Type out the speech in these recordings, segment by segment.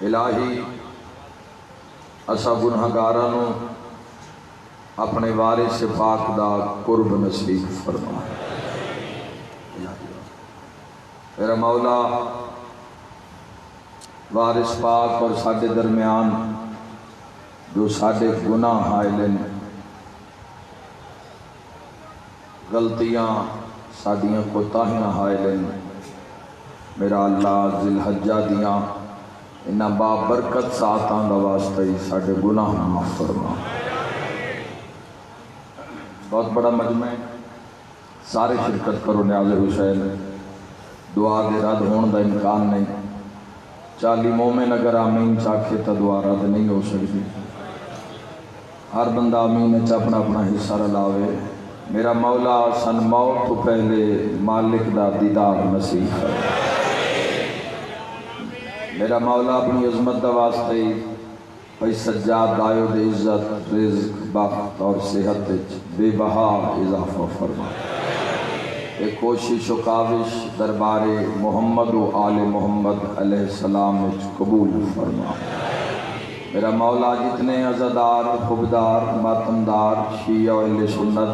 الہی اسا گنہگاراں نو اپنے وارث پاک دا قرب نصیب فرما۔ میرا مولا وارث پاک اور ساڈے درمیان جو ساڈے گناہ حائل ہیں، غلطیاں ساڈیاں کوتاہیاں حائل ہیں، میرا اللہ ذی الحجہ دیاں انہاں بابرکت ساعتاں دا واسطہ ہی ساڈے گناہ معاف فرما۔ بہت بڑا مجمع ہے، سارے شرکت کرو نیاز حسین، دعا دے رد ہون دا امکان نہیں، 40 مومن اگر آمین چاکھے تا دعا رد نہیں ہو سکتی، ہر بندہ آمین اپنا اپنا حصہ رلاوے۔ میرا مولا سن موت تو پہلے مالک دا دیدار نصیب ہے۔ میرا مولا اپنی عظمت دا واسطے ہی بھائی سجاد دایو دے عزت رزق بخت اور صحت بے بہا اضافہ فرما۔ ایک کوشش و کاوش دربار محمد و آل محمد علیہ السلام قبول فرما۔ میرا مولا جتنے عزادار حبدار ماتمدار شیعہ و اہل سنت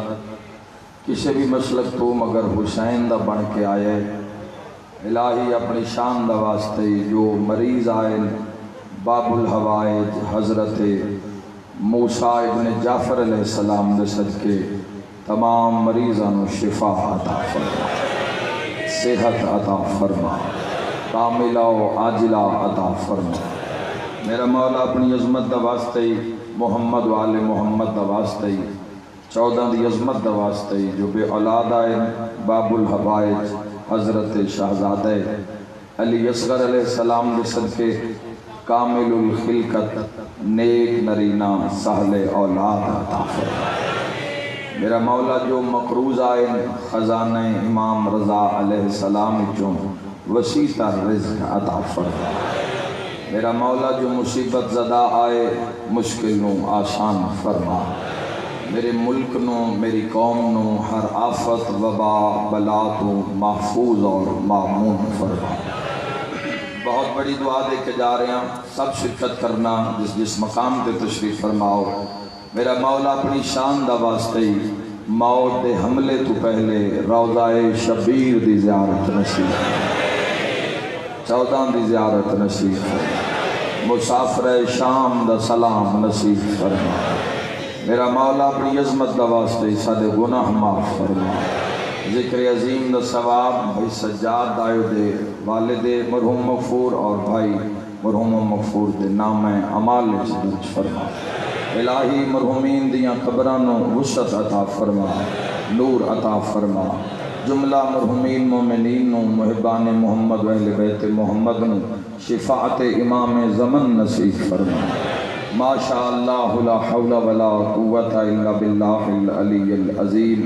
کسی بھی مسلک تو مگر حسین دا بن کے آئے، الہی اپنی شان دا واسطے جو مریض آئے باب الحوائج حضرت موسیٰ ابن جعفر علیہ السلام دے صدقے تمام مریضاں نو شفا عطا فرما، صحت عطا فرما، کاملہ و عاجلہ عطا فرما۔ میرا مولا اپنی عظمت دا واسطے محمد و آل محمد دا واسطے 14 دی عظمت دا واسطے جو بے اولاد آئے باب الحوائج حضرت شہزادہ علی اصغر علیہ السلام دے صدقے کامل الخلقت نیک نرینہ سہل اولاد عطا فرما۔ میرا مولا جو مقروض آئے خزانہ امام رضا علیہ السلام جو وسیع تر رزق عطا فرما۔ میرا مولا جو مصیبت زدہ آئے مشکل نو آسان فرما۔ میرے ملک نو میری قوم نو ہر آفت وبا بلا تو محفوظ اور معمون فرما۔ بہت بڑی دعا دے کے جا رہے ہیں، سب شرکت کرنا جس جس مقام تے تشریف فرماؤ۔ میرا مولا اپنی شان دا واسطے موت دے حملے تو پہلے روضہ شبیر دی زیارت نصیب، 14 دی زیارت نصیب، مسافر شام دا سلام نصیب فرما۔ میرا مولا اپنی عظمت دا واسطے سادے گناہ معاف فرما۔ ذکر عظیم دا ثواب بھائی سجاد دایو دے والد مرحوم مغفور اور بھائی مرحوم مغفور دے نام اعمال درج فرما۔ الہی مرحومین دیاں قبراں نو وسعت عطا فرما، نور عطا فرما۔ جملہ مرحومین مومنین نو محبان محمد و اہل بیت محمد نو شفاعت امام زمن نصیب فرما۔ ما شاء اللہ لا حول ولا قوت الا باللہ العلی العظیم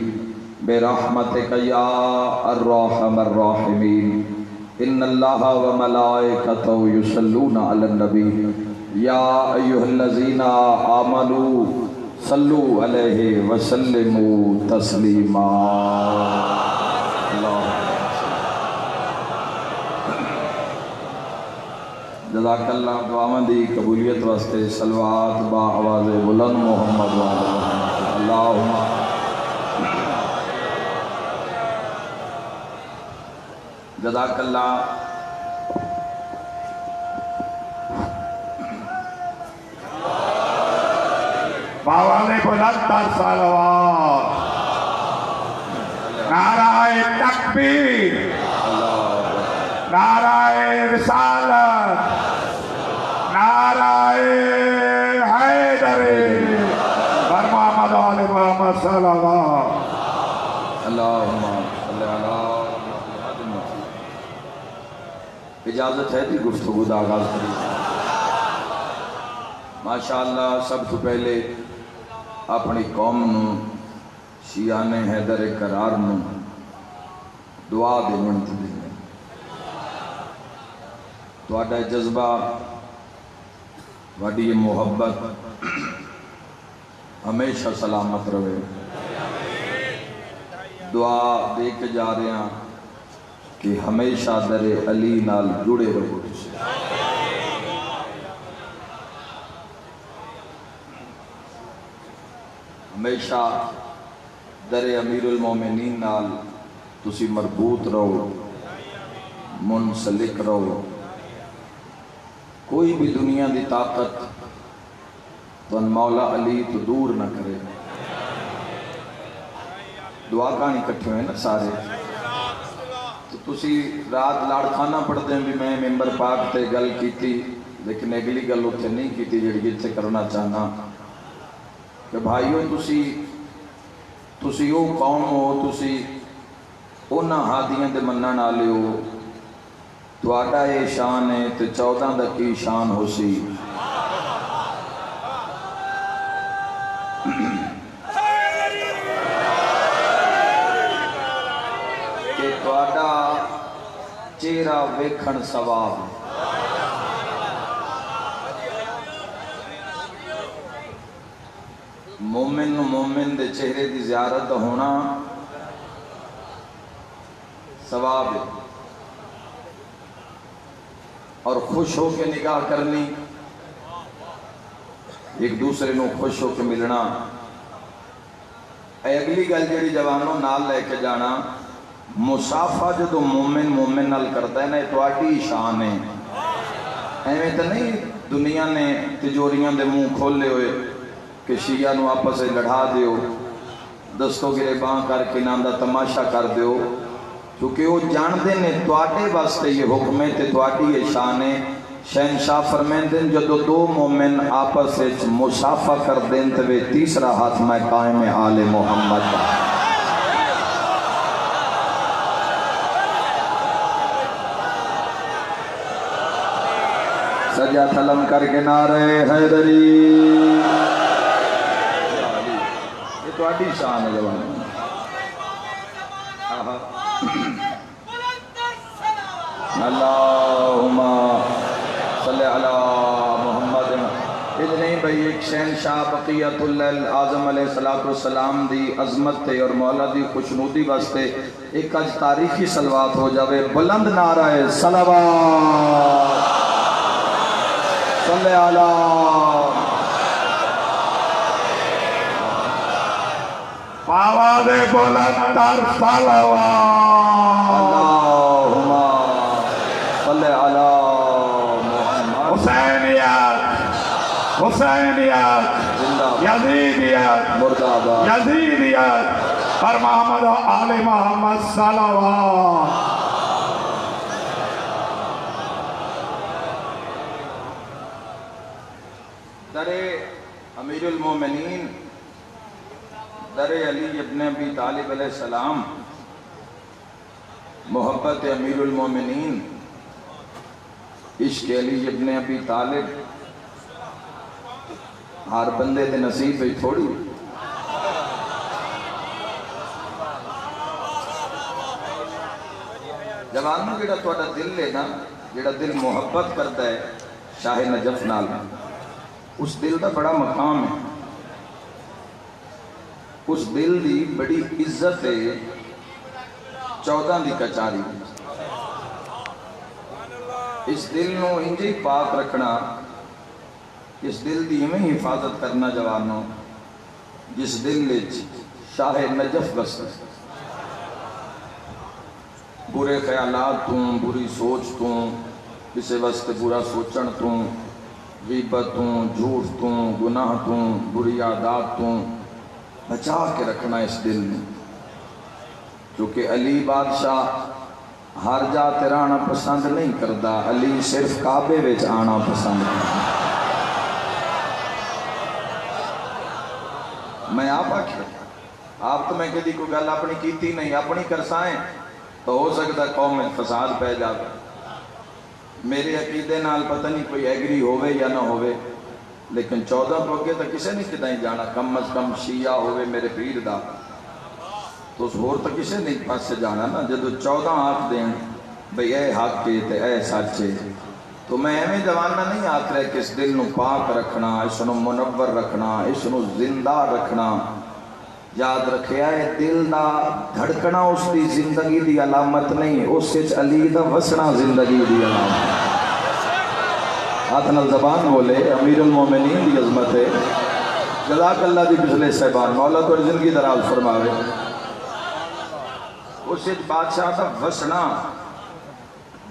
برحمتک یا الرحم الراحمین۔ ان اللہ و ملائکتہ یصلون علی النبی یا ایہا الذین آمنوا صلو علیہ وسلموا تسلیما۔ جزاک اللہ۔ دعاواں دی قبولیت واسطے صلوات با آواز بلند محمد و آل محمد۔ اللہم جزاک اللہ۔ باوالے بلند صلوات، نعرہ تکبیر، نعرہ رسالت، نعرہ حیدری، بر محمد آل محمد صلوات۔ اللہم صلی علی محمد۔ اجازت ہے کہ گفتگو دا آغاز کریں؟ ماشاءاللہ سب تو پہلے اپنی قوم نو شیعان حیدر قرار نو دعا دے منت دے تو آڈا جذبہ وڈی محبت ہمیشہ سلامت رہے۔ دعا دے کے جا رہے ہیں کہ ہمیشہ در علی نال جڑے رہو۔ ہمیشہ در امیر المومنین نال تسی مربوط رہو، منسلک رہو. کوئی بھی دنیا دی طاقت تو مولا علی تو دور نہ کرے. دعا کہانی کٹھے ہوئے نا سارے، تو تسی رات لاڑکھانہ پڑھتے ہیں بھی میں ممبر پاک تے گل کیتی، لیکن اگلی گل اتنے نہیں کیتی جڑی جتنے کرنا چاہنا کہ بھائیو تسی او قوم ہو، تسی اونا ہادیاں دے منن والے ہو. تہاڈا یہ شان ہے تے 14 دا کی شان ہو سی. کہ تہاڈا چہرہ ویکھن ثواب. مومن دے چہرے دی زیارت ہونا ثواب ہے، اور خوش ہو کے نگاہ کرنی، ایک دوسرے نو خوش ہو کے ملنا. اگلی گل جڑی جوانوں نال لے کے جانا، مسافہ جدو مومن نال کرتا ہے نا، تہاڈی شان ہے. ایویں تو نہیں دنیا نے تجوریاں دے منہ کھولے ہوئے کہ شیعہ نو آپس سے لڑھا دیو، دستوں گریباں کر کے نام دا تماشا کر دیو، کیونکہ وہ جاندے نے تواڈے واسطے یہ حکم ہے تے تواڈی یہ شان ہے. شہنشاہ فرمیندے جدو دو مومن آپس سے مصافحہ کر دیں تے وہ تیسرا ہاتھ میں قائم آل محمد کا. سجا تھلم کر کے نعرے حیدری. یہ تواڈی شان ہے جوان. اللہم صلی علی محمد. یہ نہیں بھئی ایک شہنشاہ بقیت اللہ اعظم علیہ السلام دی عظمت تے اور مولا دی خوشنودی واسطے ایک اج تاریخی صلوات ہو جاوے. بلند نعرہ صلوات صلی علی آواز بلند تر صلوات. اللہم صلی علی محمد. حسینیت یزیدیت مرد آباد. یزیدیت پر محمد و آل محمد صلوات. در امیر المومنین، در علی ابن ابی طالب علیہ السلام، محبت امیر المومنین، عشق علی ابن ابی طالب ہر بندے دے نصیب ہی تھوڑی. جوانوں جڑا تہاڈا دل ہے نا، جڑا دل محبت کرتا ہے شاہ نجف نال، اس دل دا بڑا مقام ہے، اس دل دی بڑی عزت ہے 14 دی کچاری. اس دل نو انجی پاک رکھنا، اس دل دی ہمیں حفاظت کرنا جوانوں، جس دل وچ شاہ نجف بستا. برے خیالات تو، بری سوچ تو، کسے واسطے برا سوچن تو، غیبت تو، جھوٹ تو، گناہ تو، بری عادات تو بچا کے رکھنا اس دل میں. کیونکہ علی بادشاہ ہر جا تیرا آنا پسند نہیں کرتا، علی صرف کعبے وچ آنا پسند کرتا. میں آپ آکھیا آپ تو میں کدی کوئی گل اپنی کیتی نہیں، اپنی کرسائیں تو ہو سکتا قوم میں فساد پہ جاتا. میرے عقیدے نال پتہ نہیں کوئی ایگری ہوئے یا نہ ہوئے، لیکن 14 تو اگے تو کسے نہیں کدائیں جانا. کم از کم شیعہ ہوئے میرے پیر دا تو اس ہور تو کسے نہیں پاس سے جانا نا. جدو 14 آنکھ دیں بھئی اے حق کے تے اے سچے، تو میں ایویں جوانہ نہیں آکھ رہے کہ اس دل نو پاک رکھنا، اس نو منور رکھنا، اس نو زندہ رکھنا. یاد رکھیا ہے دل دا دھڑکنا اس دی زندگی دی علامت نہیں، اس وچ علی دا وسنا زندگی دی علامت. ہاتھ نال زبان بولے امیر المومنین دی عظمت ہے. جزاک اللہ دی پچھلے صاحبان مولا تو زندگی دراز فرماوے اس بادشاہ کا وسنا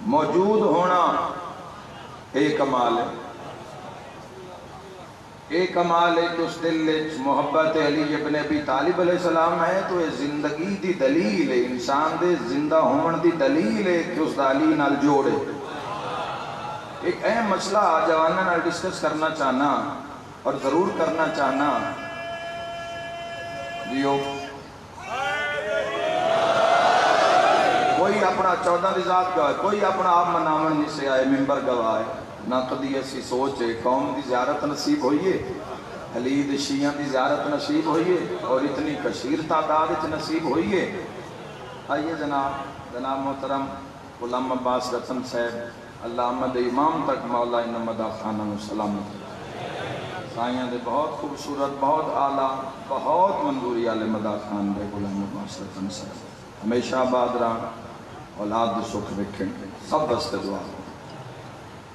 موجود ہونا ایک کمال ہے ایک کمال ہے کہ اس دل محبت علی ابن ابی طالب علیہ السلام ہے تو یہ زندگی دی دلیل ہے انسان دے زندہ ہون دی دلیل ہے کہ اس دا علی نال جوڑے ایک اہم مسئلہ جوانہ نال ڈسکس کرنا چاہنا اور ضرور کرنا چاہنا دیو کوئی اپنا 14 رضاعت گواہ کوئی اپنا آپ منامن نہیں سے آئے ممبر گواہ ہے نہ قدی ایسی سوچ ہے قوم دی زیارت نصیب ہوئیے حلید شیعہ دی زیارت نصیب ہوئیے اور اتنی کثیر تعداد نصیب ہوئیے آئیے جناب محترم غلام عباس رتن صاحب اللہ احمد امام تک مولا انمدہ خانہ سلامت سائیاں دے بہت خوبصورت بہت اعلیٰ بہت منظوری آل مدہ خان دے غلام عباس رتن صاحب ہمیشہ آباد رہا اولاد دے سکھ رکھیں سب بستے دعا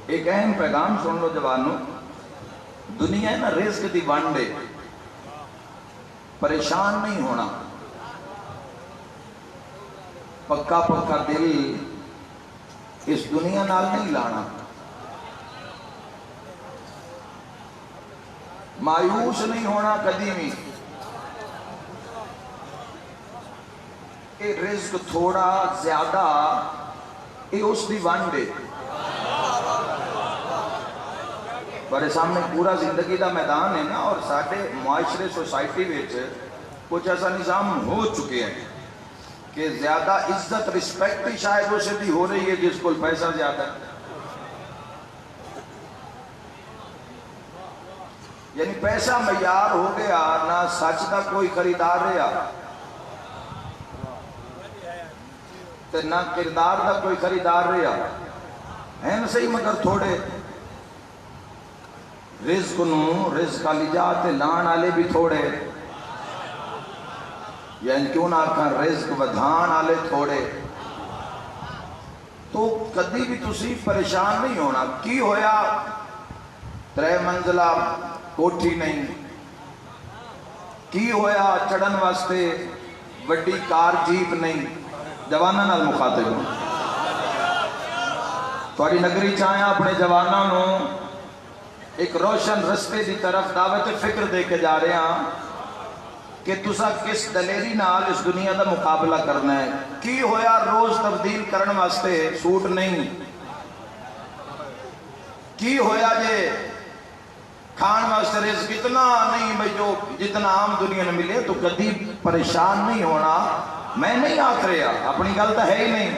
ایک اہم پیغام سن لو جوانوں دنیا ہے نا رزق دی وانڈے پریشان نہیں ہونا پکا پکا دل اس دنیا نال نہیں لانا مایوس نہیں ہونا کدی بھی یہ رزق تھوڑا زیادہ یہ اس دی وانڈے بڑے سامنے پورا زندگی دا میدان ہے نا اور ساڑھے معاشرے سوسائٹی ویچ کچھ ایسا نظام ہو چکے ہیں کہ زیادہ عزت رسپیکٹ ہی شاید اسے بھی ہو رہی ہے جس کو پیسہ زیادہ ہے یعنی پیسہ معیار ہو گیا نہ سچ دا کوئی خریدار رہا نہ کردار دا کوئی خریدار رہا ہے نا صحیح مگر تھوڑے رزق نو رزق علی جاتے لان آلے بھی تھوڑے یعنی کیوں نہ آکھاں رزق ودھان آلے تھوڑے تو کدی بھی تسی پریشان نہیں ہونا کی ہویا 3 منزلہ کوٹھی نہیں کی ہویا چڑھن واسطے وڈی کار جیپ نہیں جوانہ نال مخاطب ہوں تواری نگری چاہیں اپنے جوانہ نو ایک روشن رستے دی طرف دعوت فکر دے کے جا رہے ہیں کہ تسا کس دلیری نال اس دنیا دا مقابلہ کرنا ہے کی ہویا روز تبدیل کرن واسطے سوٹ نہیں کی ہویا جے کھان واسطے رزق اتنا نہیں بھئی جو جتنا عام دنیا نے ملے تو کدی پریشان نہیں ہونا میں نہیں آکھ رہا اپنی غلط ہے ہی نہیں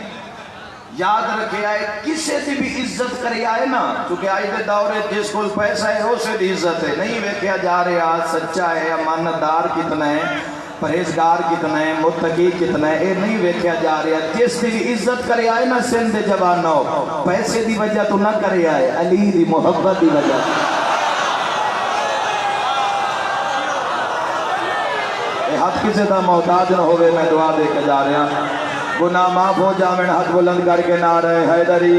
یاد رکھے آئے کسے دی بھی عزت کرے آئے نا چونکہ آئی دے دورے جس کو پیسہ ہے اسے دی عزت ہے نہیں ویکھیا جا رہا سچا ہے امانتدار کتنا ہے پرہیزگار کتنا ہے متقی کتنا ہے اے نہیں ویکھیا جا رہا جس دی بھی عزت کرے آئے نا سندھ جوانو پیسے دی وجہ تو نہ کرے آئے علی دی محبت دی وجہ حق کسی دا محتاج نہ ہوئے میں دعا دے کے جا رہا گناہ معاف ہو جا میں حق بلند کر کے نعرہ حیدری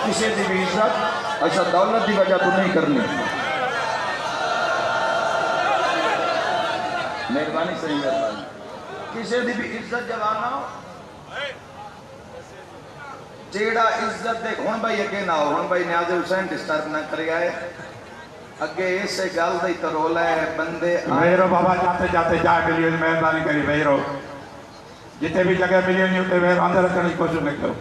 کسی دی بھی عزت ایسا دولت دی وجہ تو نہیں کرنی مہربانی صحیح مہربانی کسی دی بھی عزت جوانا جیڑا عزت دیکھ ہون بھائی اگے نہ ہو ہون بھائی نیاز حسین ڈسٹرب نہ کرے آئے اگے ایسے گل دے ترولا ہے بندے ویرو بابا جاتے جاتے جا ملیون مہربانی کری ویرو جتے بھی جگہ ملیون نہیں ہوتے ویرو اندر رکھنے کی کوشش نہیں کرو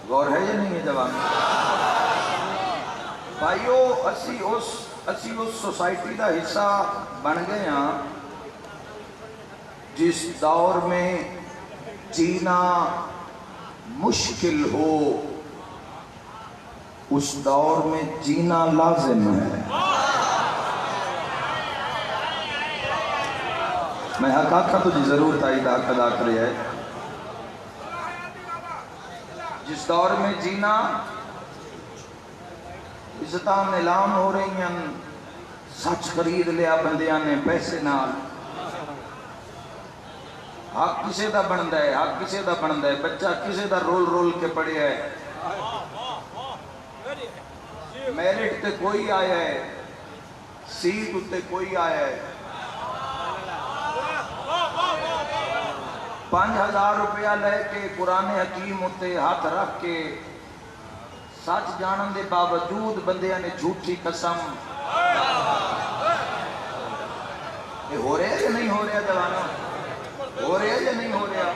غور ہے یا نہیں ہے جوان بھائیو اسی اس سوسائٹی دا حصہ بن گئے ہیں جس دور میں جینا مشکل ہو اس دور میں جینا لازم ہے میں حق آکھا تجھے ضرور تائید حق ادا کرے ہے جس دور میں جینا عزتاں نیلام ہو رہی ہیں سچ خرید لیا بندیاں نے پیسے نال حق کسے دا بندا ہے، حق کسے دا بندا ہے، بچہ کسے دا رول رول کے پڑھیا ہے، میرٹ تے کوئی آیا ہے، سیٹ تے کوئی آیا ہے، 5000 روپیہ لے کے قرآن حکیم تے ہاتھ رکھ کے سچ جانن دے باوجود بندیاں نے جھوٹی قسم، یہ ہو رہا ہے یا نہیں ہو رہا جوانوں؟ ہو رہا ہے یا نہیں ہو رہا؟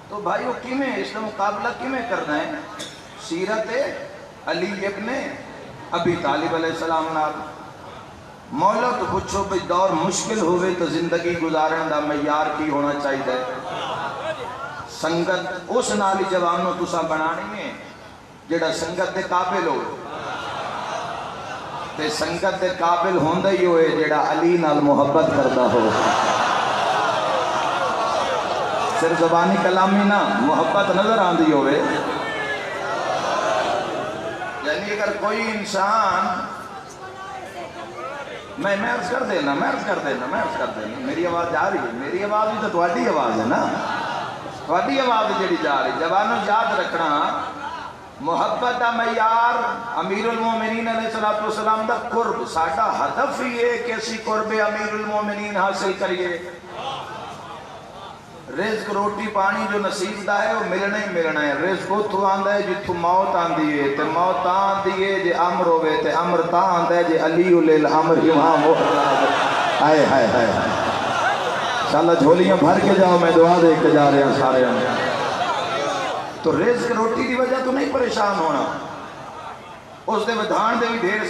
تو بھائیو کیمیں اس کا مقابلہ کیمیں کرنا ہے؟ سیرت علی ابن ابی طالب علیہ السلام نال مولا تو پوچھو بھئی دور مشکل ہوئے تو زندگی گزارن دا معیار کی ہونا چاہیے؟ سنگت اس نالی جوانوں تسا بنانی ہے جڑا سنگت دے قابل ہو، تے سنگت دے قابل ہوندہ ہی ہوئے جڑا علی نال محبت کرتا ہو، صرف زبانی کلامی نہ محبت نظر آندی ہوئے. یعنی اگر کوئی انسان میں عرض کر دینا میری آواز جا رہی ہے، میری آواز بھی تو تواڈی آواز ہے نا، تواڈی آواز جڑی جا رہی. جوانوں یاد رکھنا محبت دا معیار امیر المومنین علیہ السلام دا قرب، ساڈا ہدف ہی ہے کہ اسی قرب امیر المومنین حاصل کریے. رزق روٹی پانی جو نصیب دا ہے وہ ملنا ہی ملنا ہے. رزق اتھو آندا ہے جتھو موت آندی ہے، تے موت تاں آندی ہے جے امر ہوئے، تے امر تاں آندا ہے جے علی الامر امام ہو. ہائے ہائے ہائے انشاءاللہ جھولیاں بھر کے جاؤ، میں دعا دے کے جا رہے ہیں سارے ہم. تو رزق روٹی دی وجہ تو نہیں پریشان ہونا، اس دے ودھان دے بھی ڈھیر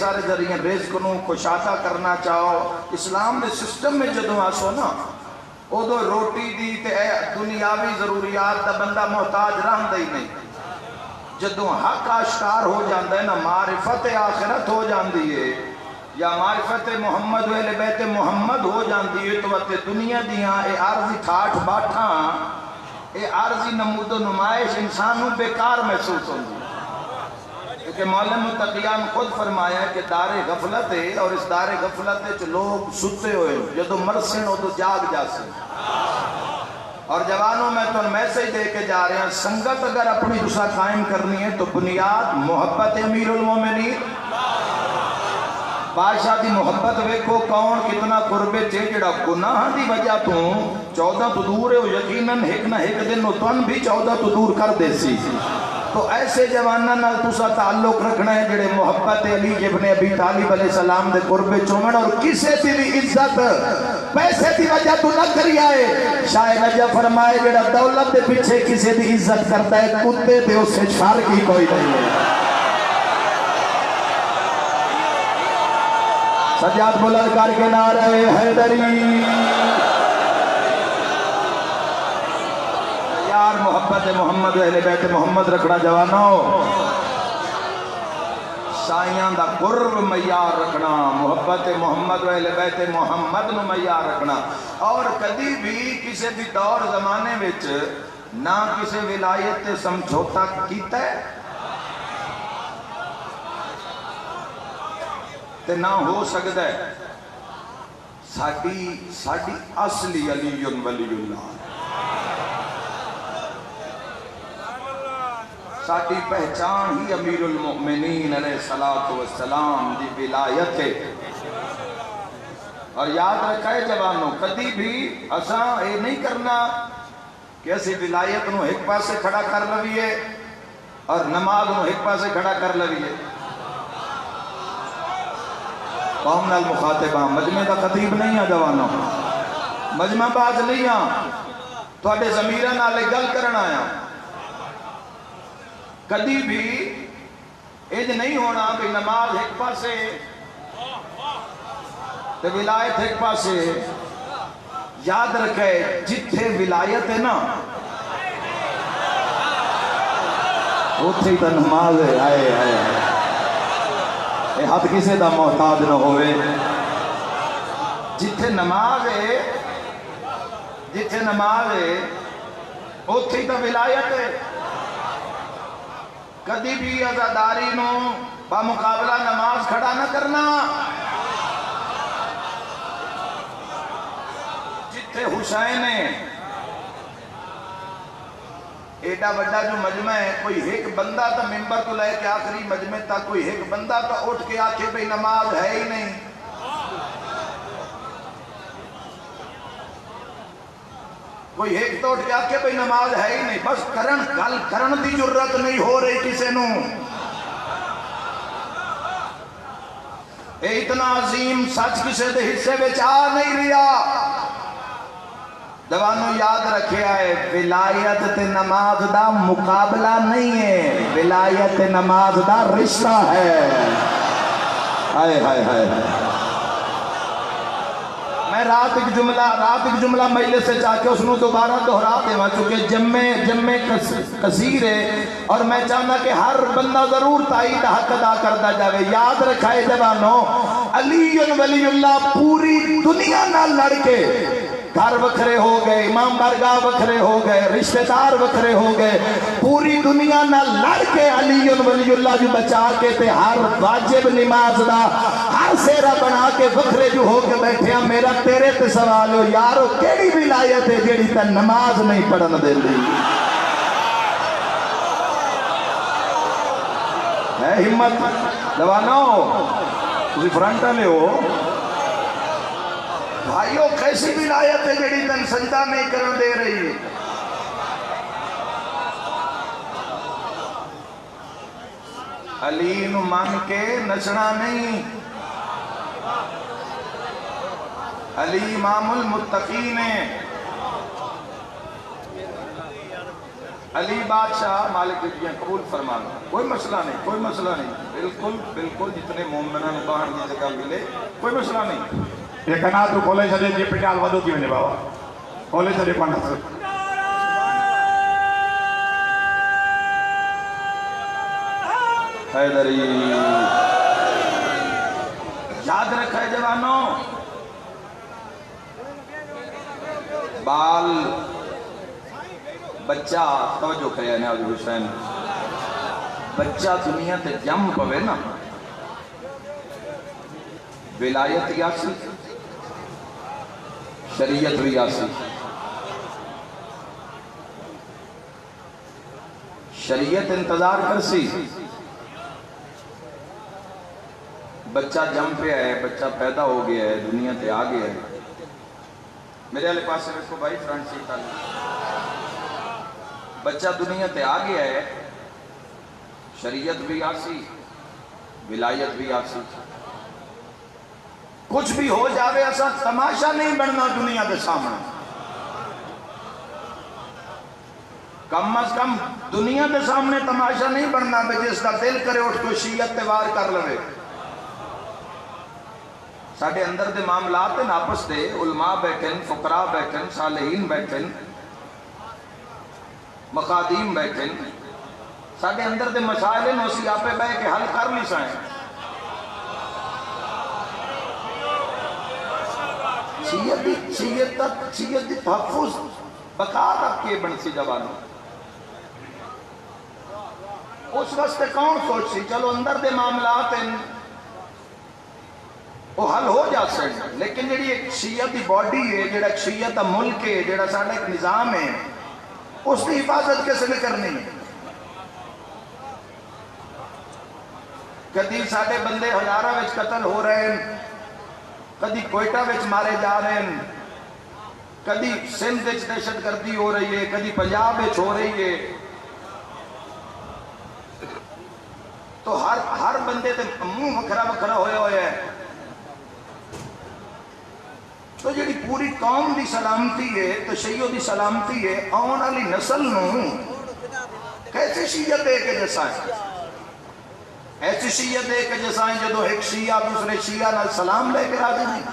سارے ذریعے رزق نو کشادہ کرنا چاہو. اسلام دے سسٹم میں جدوں آسو نا ادو روٹی دی تے دنیاوی ضروریات دا بندہ محتاج رہندا ہی نہیں. جدوں حق آشکار ہو جاندہ ہے نا معرفت آخرت ہو جاندی ہے یا معرفت محمد و اہل بیت محمد ہو جاندی ہے تو وقت دنیا دیاں اے عارضی ٹھاٹھ باٹھاں اے عارضی نمود و نمائش انسانوں بیکار محسوس ہوندی. کہ مولانا متقیان خود فرمایا ہے کہ دار غفلت ہے اور اس دار غفلت ہے جو لوگ ستے ہوئے جدو مرسن ہو تو جاگ جاسن. اور جوانوں میں تو میسیج دے کے جا رہے ہیں سنگت اگر اپنی دوسرا قائم کرنی ہے تو بنیاد محبت امیر المومنین. بادشاہ دی محبت ویکھو کون کتنا قربے چے جڑا گناہ دی وجہ تو 14 تو دور ہے یقیناً ایک نہ ایک دن نو تن بھی 14 تو دور کر دے سی. تو ایسے جوانہ نال تسا تعلق رکھنا ہے جڑے محبت علی ابن ابی طالب علیہ السلام دے قربے چومن اور کسے دی بھی عزت پیسے دی وجہ تو نہ کری آئے. شاید نجا فرمائے جڑا دولت دے پیچھے کسے دی عزت کرتا ہے کتے دے اس سے فرق ہی کوئی نہیں ہے. سجاد بلند کر کے نعرہ حیدری محبت محمد و اہل بیت محمد رکھنا جوانوں. سائیاں دا قرب معیار رکھنا، محبت محمد و اہل بیت محمد نو معیار رکھنا. اور کدی بھی کسی بھی دور زمانے وچ نہ کسی ولایت تے سمجھوتا کیتا ہے تے نہ ہو سکتا ہے. ساڈی اصلی علی ولی اللہ، ساڈی پہچان ہی امیر المؤمنین علیہ السلام دی ولایت ہے. اور یاد رکھائے جوانوں کدی بھی اساں اے نہیں کرنا کہ اسی ولایت نو ایک پاسے کھڑا کر لویے اور نماز نو ایک پاسے کھڑا کر لویے. قوم نال مخاطباں مجمع دا خطیب نہیں ہے جوانوں، مجمع باز نہیں ہاں، تواڈے ضمیراں نال گل کرن آیا. کدی بھی اج نہیں ہونا کہ نماز ایک پاسے تے ولایت ایک پاسے. یاد رکھے جتھے ولایت ہے نا اتھے ہی تا نماز ہے. آئے آئے اے ہاتھ کسے دا محتاج نہ ہوئے. جتھے نماز ہے اتھے ہی تا ولایت ہے. کدی بھی عزاداری نو بمقابلہ نماز کھڑا نہ کرنا. اتنے حسین ہے ایڈا بڑا جو مجمع ہے، کوئی ایک بندہ تو ممبر تو لے کے آخری مجمع تک کوئی ایک بندہ تو اٹھ کے آکے بھئی نماز ہے ہی نہیں. کوئی ایک تو اٹھ کے آکے بھئی نماز ہے ہی نہیں. بس گل کرن دی جرت نہیں ہو رہی کسے نو. اے اتنا عظیم سچ کسے دے حصے بچ آ نہیں رہا. جوانوں یاد رکھے آئے ولایت تے نماز دا مقابلہ نہیں ہے، ولایت نماز دا رشتہ ہے. ہائے ہائے ہائے میں رات ایک جملہ مجلس سے چاہ کے اس نے دوبارہ دہرا دے وہاں چونکہ جمع کثیر ہے اور میں چاہنا کہ ہر بندہ ضرور تائید حق ادا کرتا جاوے. یاد رکھائے جوانوں علی ولی اللہ پوری دنیا نہ لڑ کے گھر وکھرے ہو گئے، امام بارگاہ وکھرے ہو گئے، رشتہ دار وکھرے ہو گئے، پوری دنیا نہ لڑ کے علی ولی اللہ جو بچا کے تے ہر واجب نماز دا ہر سیرہ بنا کے وکھرے جو ہو کے بیٹھے ہیں. میرا تیرے تے سوال ہو یارو کیڑی ولایت ہے جیڑی تے نماز نہیں پڑھن دے دی؟ ہے ہمت جوانوں تسی فرنٹا لے ہو بھائیو کیسی ولایت ہے جڑی تن سجدہ نہیں کرن دے رہی ہے. علی نو مان کے نچنا نہیں. علی امام المتقین ہے. علی بادشاہ مالک الدین قبول فرمانا کوئی مسئلہ نہیں، کوئی مسئلہ نہیں. بالکل بالکل جتنے مومنان باہر کی جگہ ملے کوئی مسئلہ نہیں. یہ کہنا تو کھولے چھڑے جی پنڈال ودو کی ونے بابا کھولے چھڑے پڑھنا سر. حیدری یاد رکھا ہے جوانوں بال بچہ توجہ کرے نے حضور حسین بچہ دنیا تے جم پوے نا ولایت یاسی شریعت بھی یاسی. شریعت انتظار کرسی بچہ جم پہ ہے، بچہ پیدا ہو گیا ہے، دنیا تے آ گیا ہے. میرے والے پاس سے رکھو بھائی فرنٹ سیٹ آ بچہ دنیا تے آ گیا ہے. شریعت بھی آسی ولایت بھی آسی. کچھ بھی ہو جاوے ایسا تماشا نہیں بننا دنیا کے سامنے. کم از کم دنیا کے سامنے تماشا نہیں بننا بے جس کا دل کرے اٹھ کو شیعت تے وار کر لوے. ساڑھے اندر دے معاملات ہیں آپس دے علماء بیٹھن، فقراء بیٹھن، صالحین بیٹھن، مقادیم بیٹھن. ساڑھے اندر دے مسائل ہیں اسی آپ پہ بے کے حل کر لی سائیں. شیعت دی تحفظ بقا تک کے بن سی جوانوں. اس وقت کون سوچ سی چلو اندر دے معاملات ہیں وہ حل ہو جا سکتے لیکن جڑی ایک شیعت دی باڈی ہے جڑا ایک شیعت دا ملک ہے جڑا ساڑھا ایک نظام ہے اس کی حفاظت کیسے نہیں کرنی ہے. کدی ساڑھے بندے ہزارہ وچ قتل ہو رہے ہیں، کدی کوئٹہ وچ مارے جا رہے ہیں، کدی سندھ وچ دہشت گردی ہو رہی ہے، کدی پنجاب وچ ہو رہی ہے. تو ہر بندے تے منہ وکھرا ہوئے ہوئے ہے. تو جڑی پوری قوم دی سلامتی ہے تو شیعوں دی سلامتی ہے آن والی نسل نو کیسے شیعت دے کے جیسا ہے. ایسی شیعت دے کے جیسا ہے جدو ایک شیعہ دوسرے شیعہ نال سلام لے کے راضی نہیں.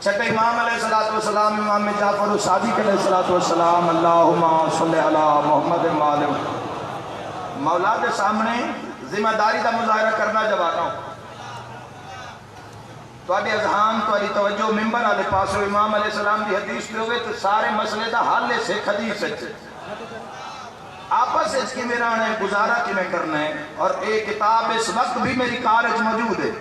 چھٹے امام علیہ السلام امام جعفر صادق علیہ السلام اللہم صلی علی محمد مالم. مولا دے سامنے ذمہ داری دا مظاہرہ کرنا جوانوں. تو آدھے اذہان تو آدھی توجہ ممبر آدھے پاسو امام علیہ السلام دی حدیث پہ ہوئے تو سارے مسئلے دا حل ہے سیکھ حدیث ہے. آپس اس کی میرا انہیں گزارا کی میں کرنا ہے اور ایک کتاب اس وقت بھی میری کارج موجود ہے.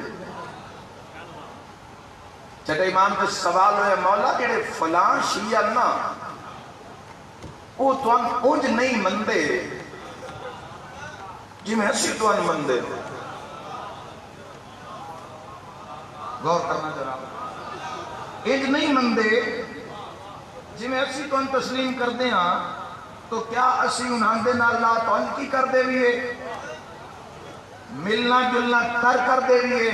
چھٹے امام کے سوال ہوئے مولا جڑے فلان شیعہ نا وہ تو انج نہیں مندے جی میں اسی تو ان مندے غور کرنا جناب انج نہیں مندے جی میں اسی تو ان تسلیم کر دیں تو کیا اسی انہاں دے نال لا تو کی کر دے بھی ملنا جلنا کر دے بھی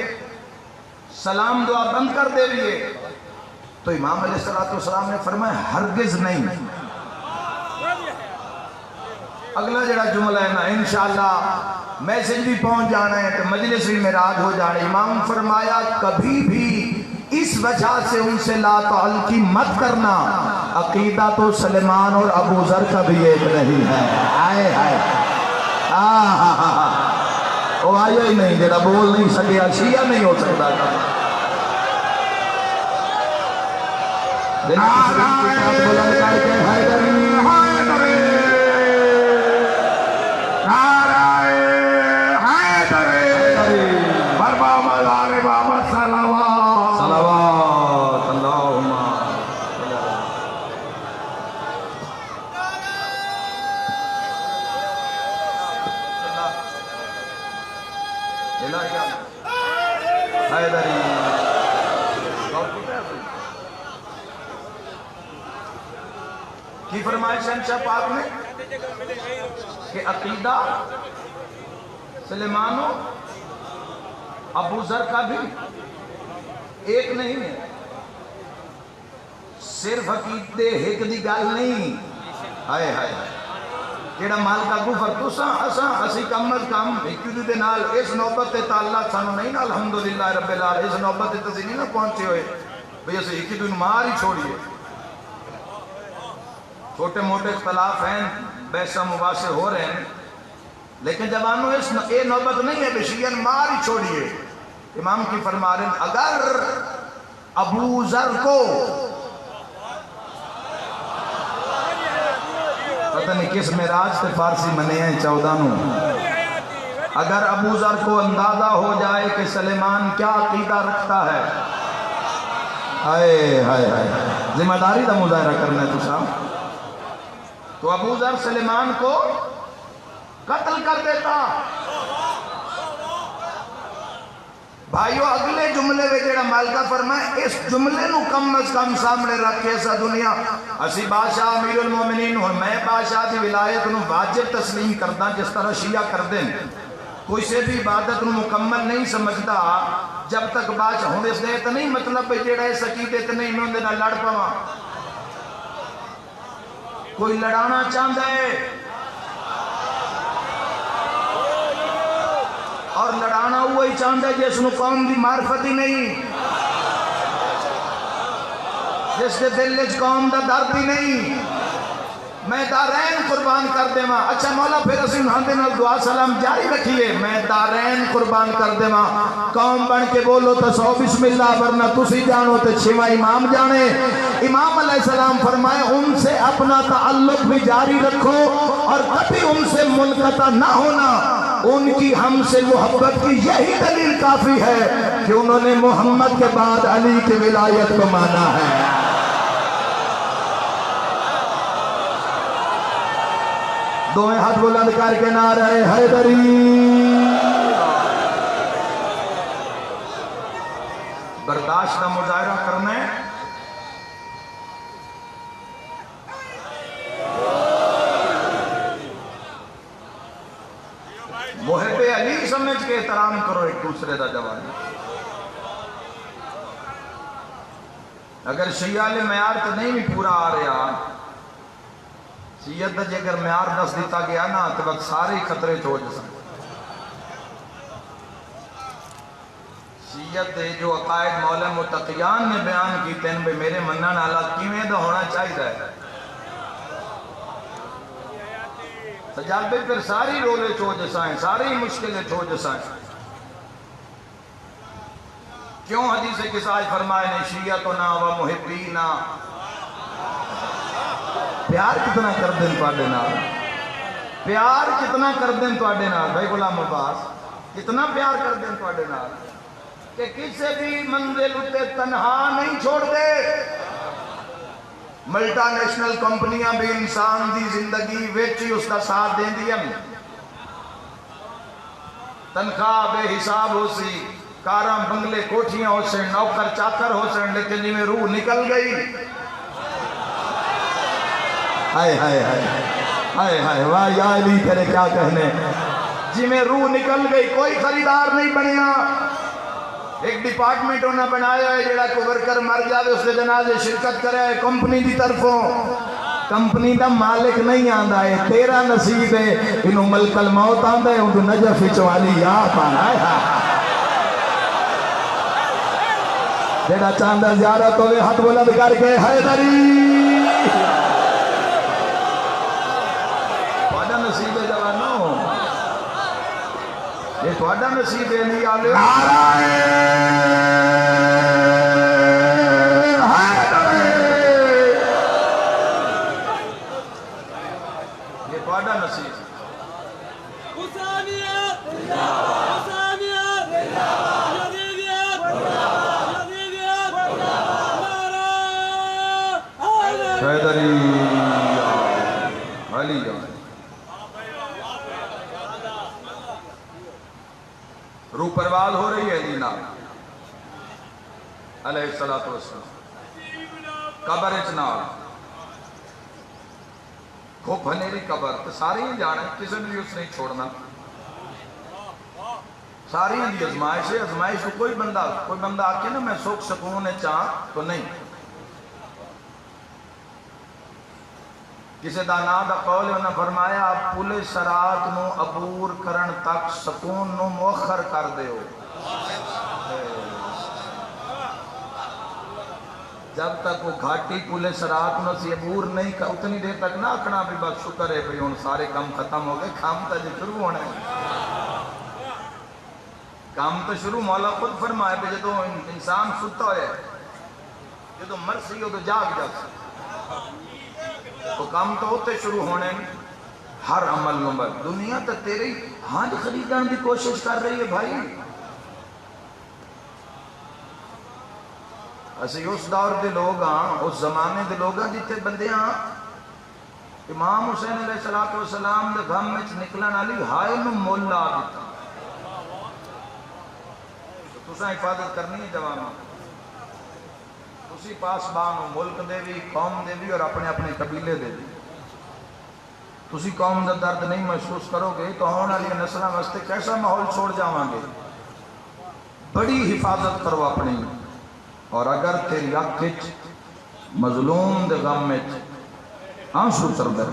سلام دعا بند کر دے بھی تو امام علیہ السلام نے فرمایا ہرگز نہیں. اگلا جڑا جملہ ہے نا انشاءاللہ میسج بھی پہنچ جانا ہے تو مجلس بھی معراج ہو جانا ہے. امام فرمایا کبھی بھی اس وجہ سے ان سے لا تعلقی مت کرنا. عقیدہ تو سلیمان اور ابو ذر کا بھی ایک نہیں ہے. آئے آئے وہ آیا ہی نہیں جڑا بول نہیں سکیا شیعہ نہیں ہو سکتا. کی فرمائے شہنشاہ پاک نے کہ عقیدہ سلیمان و ابو ذر کا بھی ایک نہیں ہے. صرف عقیدے ایک دی گل نہیں. ہائے ہائے جیڑا مال کا گفر تساں اساں اسی کم از کم ایک دے نال اس نوبت تے تعلق سانو نہیں نا الحمدللہ رب العالمین اس نوبت تے تسی نہیں نہ پہنچے ہوئے بھئی اسے ایک دن مار ہی چھوڑیے. چھوٹے موٹے اختلاف ہیں بحث مباحثے ہو رہے ہیں لیکن جب آنو اس نوبت نہیں ہے بشیئن مار ہی چھوڑیے. امام کی فرما رہے ہیں اگر ابو ذر کو پتہ نہیں کس معراج تے فارسی منے ہیں 14 نو اگر ابو ذر کو اندازہ ہو جائے کہ سلیمان کیا عقیدہ رکھتا ہے ہائے ہائے ہائے ذمہ داری دا مظاہرہ کرنا ہے تو صاحب تو ابو ذر سلیمان کو قتل کر دیتا. بھائیو اگلے جملے میں جڑا مالکہ فرمائے اس جملے نو کم از کم سامنے رکھے ایسا دنیا اسی بادشاہ امیر المومنین ہوں میں بادشاہ دی ولایت نو واجب تسلیم کردا جس طرح شیعہ کر دیں. کوئی سے بھی عبادت نو مکمل نہیں سمجھتا جب تک بادشاہ ہوں اس نے تو نہیں مطلب جڑا اس عقیدے تے نہیں میں اندے نال لڑ پواں. کوئی لڑانا چاہتا ہے اور لڑانا وہی چاہتا ہے جس نو قوم دی معرفت ہی نہیں جس کے دل وچ قوم دا درد ہی نہیں. میں دارین قربان کر دے ماں. اچھا مولا پھر اسی انہاں دے نال دعا سلام جاری رکھیے. میں دارین قربان کر دے ماں. قوم بن کے بولو تو 100 بسم اللہ ورنہ تسی جانو تو 6واں امام جانے. امام علیہ السلام فرمائے ان سے اپنا تعلق بھی جاری رکھو اور کبھی ان سے منقطع نہ ہونا. ان کی ہم سے محبت کی یہی دلیل کافی ہے کہ انہوں نے محمد کے بعد علی کی ولایت کو مانا ہے. دوئیں ہاتھ بلند کر کے نعرہ حیدری. برداشت کا مظاہرہ کرنا ہے. محب علی سمجھ کے احترام کرو ایک دوسرے دا جوان. اگر شیعہ لے معیار تو نہیں بھی پورا آ رہا شیعت دا جے اگر معیار 10 دیتا گیا نا تو وقت سارے خطرے چھوڑ جسن. شیعت دے جو عقائد مولا متقیان نے بیان کی تین بے میرے منن والا کیویں دا ہونا چاہیے ہے. سجاد بھائی پھر ساری رولے چھوڑ جسائیں ساری مشکلیں چھوڑ جسائیں. کیوں حدیث قصاص فرمائے نے شیعتنا و محبینا پیار کتنا کر دیں تواڈے نال. پیار کتنا کر دیں تواڈے نال بھائی غلام عباس کتنا پیار کر دیں تواڈے نال. کہ کسی بھی منزل اتے تنہا نہیں چھوڑ دے۔ ملٹا نیشنل کمپنیاں بھی انسان دی زندگی ویچی اس کا ساتھ دیں دیا، تنخواہ بے حساب ہو سی، کاراں بنگلے کوٹھیاں ہو سے، نوکر چاکر ہو سے، لیکن جی میں روح نکل گئی، ہائے ہائے ہائے ہائے ہائے واہ یا علی تیرے کیا کہنے، جی میں روح نکل گئی، کوئی خریدار نہیں بنیا۔ ایک ڈپارٹمنٹ انہوں نے بنایا ہے جڑا کو ورکر مر جاوے اس کے جنازے شرکت کرے ہے کمپنی دی طرفوں، کمپنی دا مالک نہیں آندا ہے، تیرا نصیب ہے، انہوں ملک الموت آندا ہے، انہوں نجف چوالی یا پانا ہے، جڑا چاندہ زیارت ہوئے ہاتھ بلند کر کے حیدری، تھوڑا نصیب ہے جوانوں، یہ تھوڑا نصیب ہے نہیں آلے یہ تھوڑا نصیب ہے۔ حیدری علی جان روح پرواز ہو رہی ہے لینا علیہ السلام قبر اچنال خوب بھنیری قبر تو ساری ہی جانا ہے، کسی نے بھی اس نہیں چھوڑنا، ساری ہی ازمائش ہے، ازمائش کو کوئی بندہ آکے نا میں سوکھ سکون چاہ تو نہیں، کسی دانا دا قول انہوں نے فرمایا پولے سرات نو عبور کرن تک سکون نو مؤخر کر دے ہو، جب تک وہ گھاٹی پولے سرات نو سی عبور نہیں کر اتنی دیر تک نہ اکنا بھی بس شکر ہے بھی ان سارے کام ختم ہو گئے، کام تا جی شروع ہونے کام تو شروع مولا خود فرمائے بھی جدو انسان ستا ہے جدو مرسی ہو تو جاگ جاتا تو کام تو ہوتے شروع ہونے ہر عمل نمبر دنیا تا تیری ہاتھ خریدان دی کوشش کر رہی ہے بھائی، اسی اس دور دے لوگ اس زمانے دے لوگ جیتے بندے امام حسین علیہ السلام دے غم میں نکلن والی ہائے نو مول لا دیتا، تساں حفاظت کرنی ہے جوانوں، تسی پاسبان ہو ملک دے بھی قوم دے بھی اور اپنے اپنے قبیلے دے بھی، تسی قوم دا درد نہیں محسوس کرو گے تو ہونے والی نسلوں واسطے کیسا ماحول چھوڑ جاواں گے، بڑی حفاظت کرو اپنی، اور اگر تیری اکھ مظلوم دے غم میں آنسو تر دے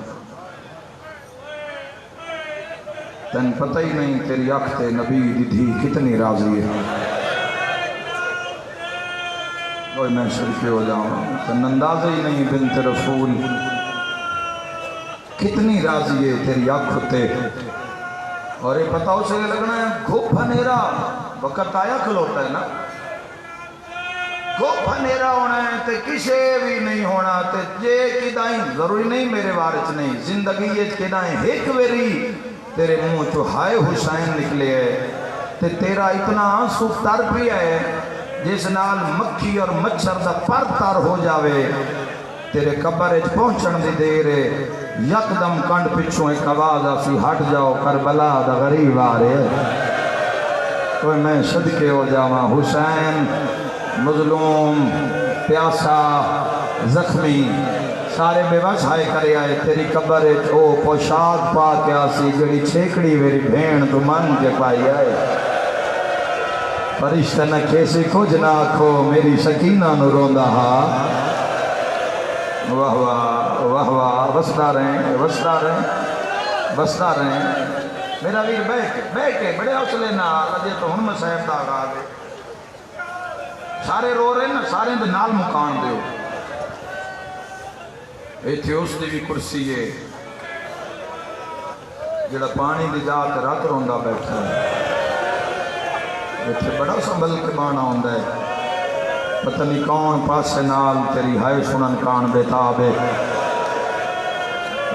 تن پتہ ہی نہیں تیری اکھ تے نبی دی دھی کتنی راضی ہے، کوئی میں شرفی ہو جاؤں تن اندازہ ہی نہیں بنت رسول کتنی راضی ہے تیری اکھ تے، اور یہ پتہ اسے لگنا ہے گھپ ہنیرا وقت آیا کھلوتا ہے نا، گھپ ہنیرا ہونا ہے تے کسے بھی نہیں ہونا تے یہ کدائیں ضروری نہیں میرے وارث نہیں زندگی یہ کدائیں ایک ویری تیرے منہ تو ہائے حسین نکلے ہے تے تیرا اتنا آنسو تر بھی ہے جس نال مکھی اور مچھر دا پر تر ہو جاوے، تیرے قبر پہنچن دی دیر ہے یکدم کنڈ پچھوں ایک آواز آسی ہٹ جاؤ کربلا دا غریب آ رہے، کوئی میں صدقے ہو جاواں حسین مظلوم پیاسا زخمی سارے بے بس ہائے کرے آئے تیری قبر او پوشاک پا کے آسی جڑی چھیکڑی میری بھین تو من کے پائی آئے، فرشتہ نہ کیسے کچھ نہ آکھو میری سکینہ نو روندہ ہا، واہ واہ واہ واہ وستا رہیں وستا رہیں وستا رہیں میرا ویر بیٹھ کے بڑے حوصلے نہ آجے تو ہن مسائب دا آگا دے سارے رو رہے نا سارے دے نال مکان دے ہو ایتھے اس دی بھی کرسی ہے جڑا پانی دی جات رات روندہ بیٹھا ہے، ایتھے بڑا سنبھل کے بانا ہوندہ ہے، پتہ نہیں کون پاسے نال تیری ہائے سنن کان بیتاب ہے،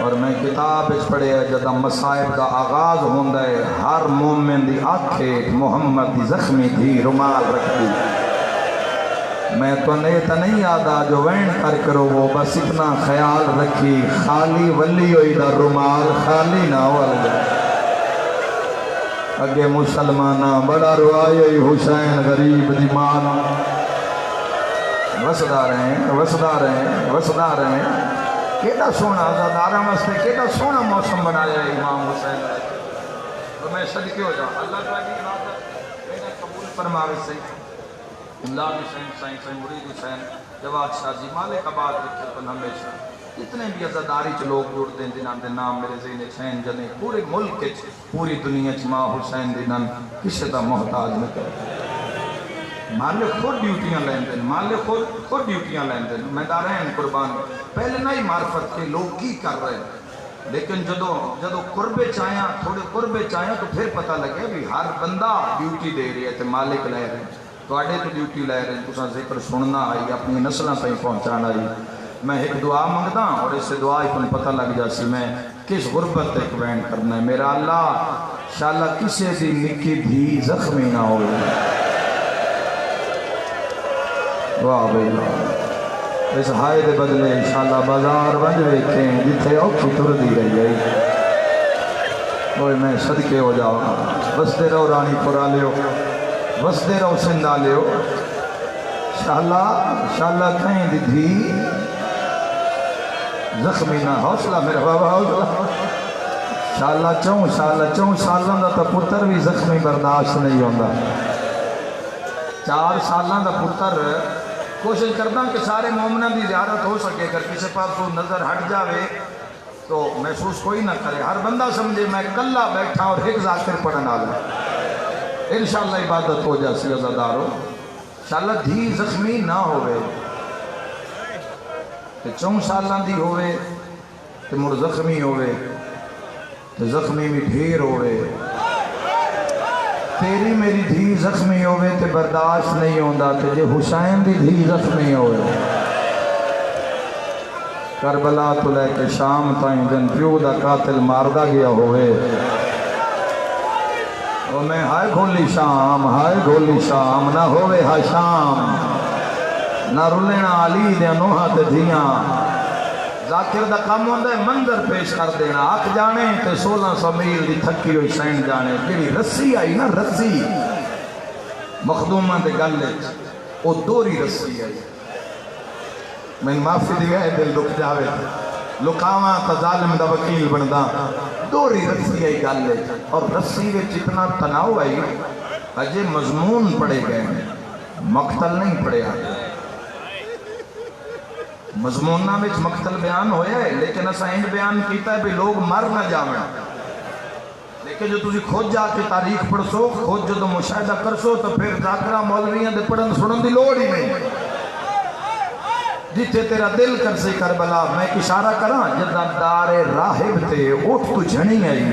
اور میں کتاب اس پڑھے جدہ مصائب دا آغاز ہوندہ ہے ہر مومن دی آنکھیں محمد دی زخمی تھی رومال رکھ دی میں تو نہیں یادا جو وین کر کرو وہ بس اتنا خیال رکھی خالی ولی ہوئی دا رومال خالی نہ ہو جائے اگے مسلمانہ بڑا روائی ہوئی حسین غریب دی مانا وسدا رہے کیڑا سونا آزادارہ مستے کیڑا سونا موسم بنایا ہے امام حسین تو میں صدقے ہو جاؤں اللہ تعالیٰ کی عبادت میرا قبول فرماوے سے امداد حسین سائن مرید حسین جواد شاہ جی مالک آباد رکھے پن ہمیشہ اتنے بھی عزاداری چ لوگ جڑتے ہیں جنہاں دے نام میرے ذہن چھین جنے پورے ملک پوری دنیا چ ماں حسین دینن کسی دا محتاج نہ کرے مالک خود ڈیوٹیاں لیندن مالک خود ڈیوٹیاں لیندن میں دارین قربان پہلے نہیں معرفت کے لوگ کی کر رہے ہیں لیکن جدو قربے چاہیاں تھوڑے قربے چاہیاں تو پھر پتہ لگے بھی ہر بندہ ڈیوٹی دے رہی ہے تے مالک لے رہے ہیں تو آڑے تو ڈیوٹی لے رہے ہیں تساں ذکر سننا آئی اپنی نسلہ تائیں پہنچانا آئی میں ایک دعا مانگدا اور اس سے دعا ہی پن پتہ لگ جاسی میں کس غربت ایک وین کرنا ہے میرا اللہ انشاءاللہ کسے دی نکی بھی زخمی نہ ہوئے واہ بھئی اس ہائے دے بدلے انشاءاللہ بازار بنج ویکھیں جتھے اوکھی تر دی رہی ہے اوہ میں صدقے ہو جاؤ بستے رہو رانی پورا لیو بستے رہو سندہ لیو انشاءاللہ کہیں دی دھی زخمی نہ حوصلہ میرے بابا حوصلہ انشاءاللہ چون سالوں دا تا پتر بھی زخمی برداشت نہیں ہوندہ 4 سالوں دا پتر کوشش کرتا کہ سارے مومنہ دی زیارت ہو سکے اگر کسی پاس تو نظر ہٹ جاوے تو محسوس کوئی نہ کرے ہر بندہ سمجھے میں کلہ بیٹھا اور ایک ذاکر پڑھنا لوں انشاءاللہ عبادت ہو جاسی عزادارو انشاءاللہ دھی زخمی نہ ہوئے کہ 4 سالاں دی ہوئے کہ مر زخمی ہوئے کہ زخمی بھی ڈھیر ہوئے تیری میری دھی زخمی ہوئے تے برداشت نہیں ہوندہ تے جے حسین دی دھی زخمی ہوئے کربلا تو لے کے شام تائیں جن پیو دا قاتل ماردہ گیا ہوئے اور میں ہائے گھولی شام نہ ہوئے ہائے شام نہ رلینا علی دے نوحہ تے دھیاں ذاکر دا کام ہوندہ ہے منظر پیش کر دینا آکھ جانے تے 1600 میل دی تھکی ہوئی سین جانے کیڑی رسی آئی نا رسی مخدومہ دے گلے او دوری رسی آئی میں معافی دی گئے دل دکھ جاوے لکاواں تا ظالم دا وکیل بندہ دوری رسی آئی گلے اور رسی وے جتنا تناؤ آئی اجے مضمون پڑے گئے مقتل نہیں پڑے آگے مضمونہ میں مقتل بیان ہویا ہے لیکن اسا انج بیان کیتا ہے بھی لوگ مر نہ جاویں لیکن جو تجھے خود جا کے تاریخ پڑھ سو خود جو مشاہدہ کر سو تو پھر ذاکرہ مولویاں دے پڑھن سنن دی لوڑ ہی نہیں جتھے تیرا دل کر سے کربلا میں ایک اشارہ کراں جدہ دار راہب تے اٹھ تو جھنی آئی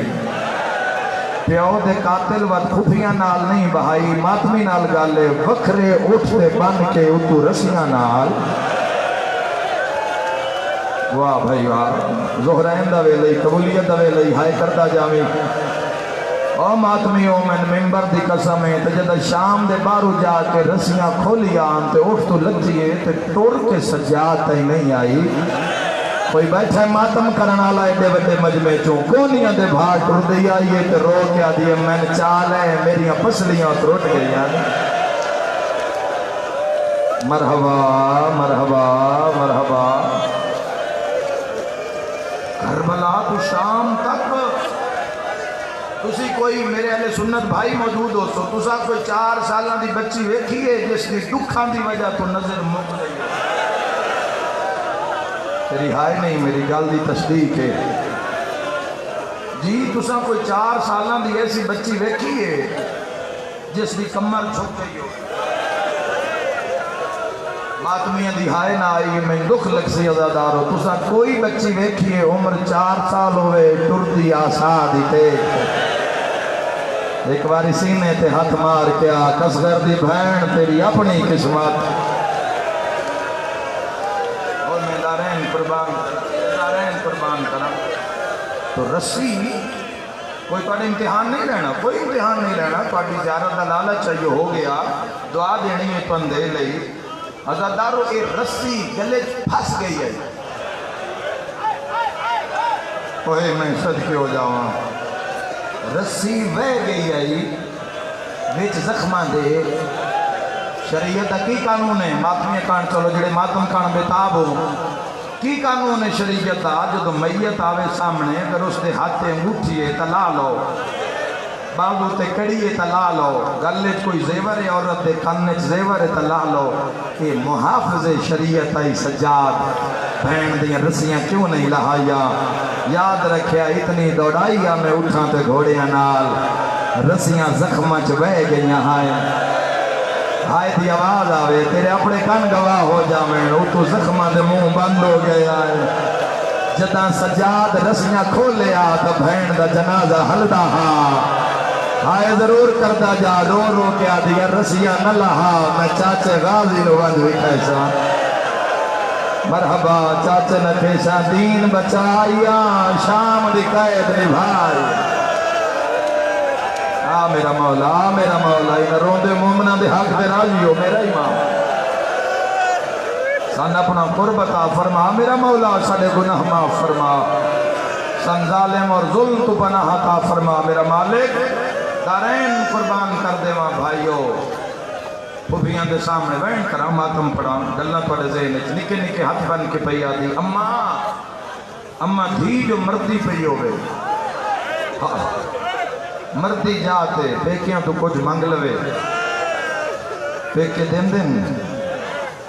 پیو دے قاتل و خفیہ نال نہیں بہائی ماتمی نال گالے وکھرے اٹھ تے بن کے اتو رسیاں نال واہ بھائی واہ زہرین دا ویلئی قبولیت دا ویلئی ہائے کردہ جاویں او ماتمیوں میں ممبر دی قسم ہے جدہ شام دے بارو جا کے رسیاں کھولی آن تے اٹھ تو لگتیے تے ٹوڑ کے سجاد تے نہیں آئی کوئی بیٹھا ہے ماتم کرنا لائے دے وڈے مجمع چوں کونیاں دے بھاڑ ٹر دی آئیے تے رو کے آدھیے میں نے چال ہے میریاں پسلیاں تروٹ گئی آنے مرحبا مرحبا مرحبا کربلا تو شام تک تسی کوئی میرے اہل سنت بھائی موجود ہو سو تسا کوئی 4 سالاں دی بچی ویکھیے جس کی دکھاں دی وجہ تو نظر مک گئی تیری ہائے نہیں میری گل دی تصدیق ہے جی تسا کوئی 4 سالاں دی ایسی بچی ویکھیے جس کی کمر جھک گئی ہو ماتمیاں دی ہائے نہ آئی میں دکھ لگ سی عزادار ہو تسا کوئی بچی ویکھیے عمر 4 سال ہوئے ٹردی آسا دی تے ایک باری سینے تے ہاتھ مار کیا کسگر دی بھین تیری اپنی قسمت اور میں دارین قربان کرا تو رسی کوئی تھوڑے امتحان نہیں لینا، کوئی امتحان نہیں لینا، تھوڑی زیارت کا لالچ چاہیے ہو گیا، دعا دینی ہے تندے لئی عزادارو اے رسی گلے پھنس گئی ہے، اوہ میں صدقے ہو جاؤں، رسی بہ گئی ہے ویچ زخمہ دے۔ شریعت کی قانون ہے ماتمی کان چلو جڑے ماتم کان بےتاب ہو، کی قانون ہے شریعت جو میت آوے سامنے اگر اس دے ہاتھے انگوٹھی ہے تا لا لو، بابو تے کڑی ہے تا لا لو، گلے کوئی زیور ہے عورت دے کھنے زیور ہے تا لا لو۔ کہ محافظ شریعت آئی سجاد بہن دیا رسیاں کیوں نہیں لہایا؟ یاد رکھیا اتنی دوڑائیا میں اٹھاں تے گھوڑیاں نال رسیاں زخمہ چ بہ گئیاں ہائے دی آواز آوے تیرے اپنے کن گواہ ہو جاویں او تو زخمہ دے منہ بند ہو گیا ہے۔ جداں سجاد رسیاں کھولیا تو بہن دا جنازہ ہلدا ہاں، ہائے ضرور کردہ جا رو رو کیا دیا رسیاں نہ لہا۔ میں چاچے غازی رو بند ہوئی کیسا مرحبا چاچے نکیشا دین بچائیا شام دی قید نبھائی۔ میرا مولا انہا روندے مومنہ دے حق دے راضی ہو میرا امام، سن اپنا قرب عطا فرما میرا مولا، ساڑے گناہ معاف فرما، سن ظالم اور ظلم تو پناہ عطا فرما میرا مالک۔ دارین قربان کر دے وہاں بھائیو، پھوپیاں دے سامنے وین کرا ماتم پڑا گلہ توڑے ذہن نکے نکے ہاتھ بن کے پئی آدھی اماں دھی جو مردی پئی ہوئے مردی جاتے پیکیاں تو کچھ منگ لوے پیکے دن دن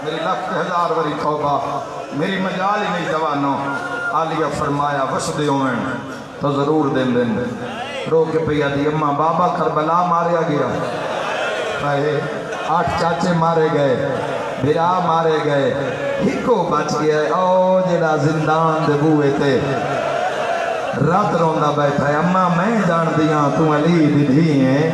میری لفت ہزار وری توبہ میری مجال ہی نہیں جوانوں آلیہ فرمایا وسدے ہوئیں تو ضرور دن دن رو کے پیا دی اماں بابا کربلا ماریا گیا، 8 چاچے مارے گئے، بھرا مارے گئے، ہکو بچ گیا ہے، او جڑا زندان دے بوئے تے رات روندہ بیٹھا ہے۔ اماں میں جان دیاں تو علی دی دھی ہیں،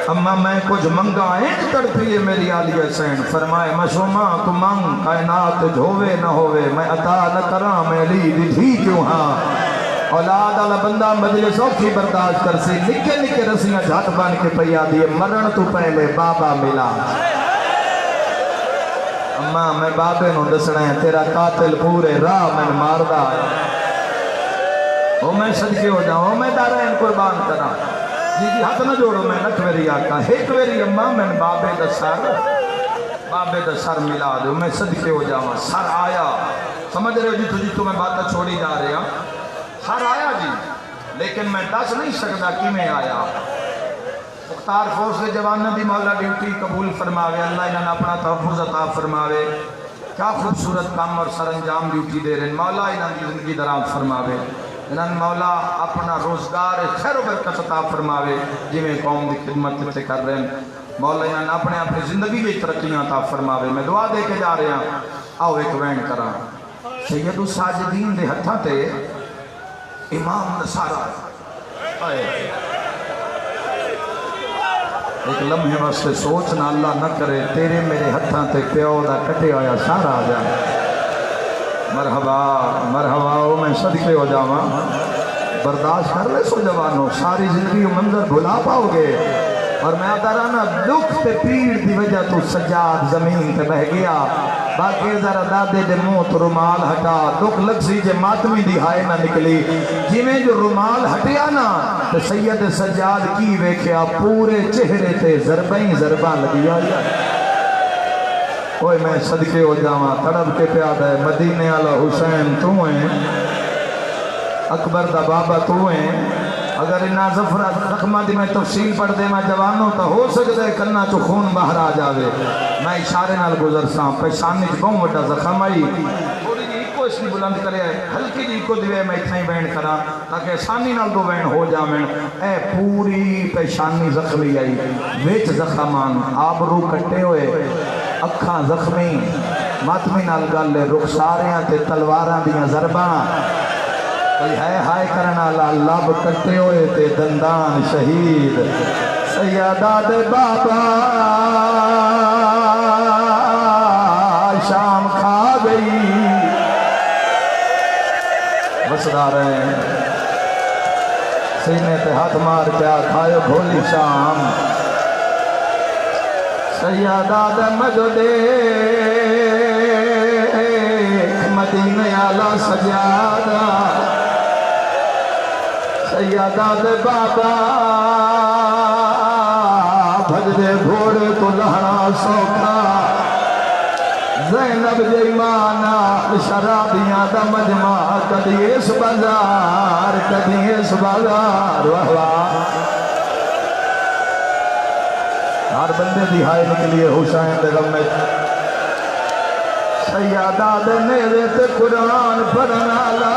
اماں میں کچھ منگا ایک تڑپی ہے میری آلیہ حسین، فرمائے مشومہ تو منگ کائنات ہوئے نہ ہوئے میں عطا نہ کراں میں علی دی دھی کیوں ہاں۔ اولاد والا بندہ مجلس اوکھی برداشت کر سی، نکے نکے رسیاں جھٹ بن کے پیا دیے مرن تو پہلے بابا ملا۔ اماں میں بابے نو دسنا ہے تیرا قاتل پورے راہ میں ماردہ ہے، او میں صدقے ہو جاؤں میں دارین قربان کرا جی ہاتھ نہ جوڑو میں لکھ ویری آقا ایک ویری اماں میں بابے دا سر ملا دو میں صدقے ہو جاؤں سر آیا سمجھ رہے ہو جی تو میں باتیں چھوڑی جا رہے ہیں سر آیا جی لیکن میں دس نہیں سکتا کی میں آیا۔ مختار فوج کے جوانہ دی مولا ڈیوٹی قبول فرماوے، اللہ انہاں اپنا تحفظ عطا فرماوے، کیا خوبصورت کام اور سر انجام ڈیوٹی دے رہے ہیں، مولا انہاں دی زندگی دراز فرماوے، انہاں مولا اپنا روزگار خیر و برکت عطا فرماوے جی میں قوم دی خدمت سے کر رہے ہیں، مولا انہاں اپنی زندگی کی ترقیاں عطا فرماوے۔ میں دعا دے کے جا رہے ہیں آؤ ایک وین کرا سید الساجدین دے ہتھاں تے امام نصارہ ایک لمحے واسطے سوچنا اللہ نہ کرے تیرے میرے ہتھاں تے پیو دا کٹے آیا سارا آ جائے۔ مرحبا مرحبا او میں صدقے ہو جاواں برداشت کر لے سو جوانوں ساری زندگی منظر بھلا پاؤ گے۔ اور میں آتا رہا نا دکھ تے پیڑ دی وجہ تو سجاد زمین تے بہ گیا، باقی ذرا دادے دے منہ تو رومال ہٹا دکھ لگ سی جے ماتمی دی ہائے نہ نکلی جی میں جو رومال ہٹیا نا تو سید سجاد کی ویکھیا پورے چہرے تے ضربیں ضربہ لگیا اوہ میں صدقے ہو جاواں تڑپ کے پیاد ہے مدینے والا حسین تو ہیں اکبر دا بابا تو ہیں اگر انہا زخمہ دی میں تفصیل پڑھ دے میں جوانوں تا ہو سکتا ہے کرنا چو خون باہر آ جاوے میں اشارے نال گزر ساں پیشانی چ بہت وڈا زخم آئی تھوڑی جی ایک کو اس کی بلند کرے ہلکی جی کو دیوے میں اتنا ہی بین کرا تاکہ آسانی نال دو بین ہو جاویں اے پوری پیشانی زخمی آئی ویچ زخمان آبرو کٹے ہوئے اکھاں زخمی ماتمی نال گل رخساریاں تے تلواراں دیاں ضرباں کوئی ہے ہائے کرنا لب کٹے ہوئے تے دندان شہید سیدہ دے بابا شام کھا گئی بسدار ہیں تے ہاتھ مار کے کھائے بھولی شام سیادہ دے مجدے مدینہ آلہ سجادہ سیادہ دے بابا بھجدے گھوڑے تو لہنا سوکھا زینب جیمانا شرابیاں دا مجمع کدی اس بازار کدی اس بازار واہ واہ ہر بندے دی ہائے نکلیے حسین دے غم میں سیادہ دے نیرے تے قرآن پڑھنا لا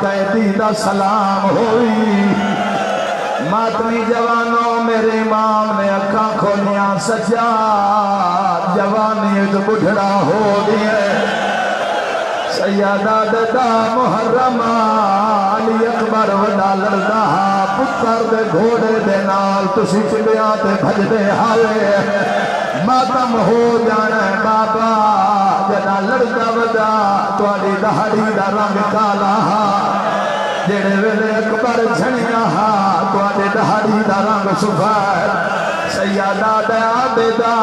قیدی دا سلام ہوئی ماتمی جوانوں میرے امام نے اکھاں کھولیاں سجاد جوانی تو بڑھڑا ہو گیا سیادہ دا محرم علی اکبر وڈا لڑدا پتر دے گھوڑے دے نال تسی چڑیاں تے بھج دے حالے ماتم ہو جانا ہے بابا جدا لڑدا وڈا تواڈی دہاڑی دا رنگ کالا جڑے ویلے اکبر جھنیاں تواڈے دہاڑی دا رنگ سفید سیادہ دے عابدہ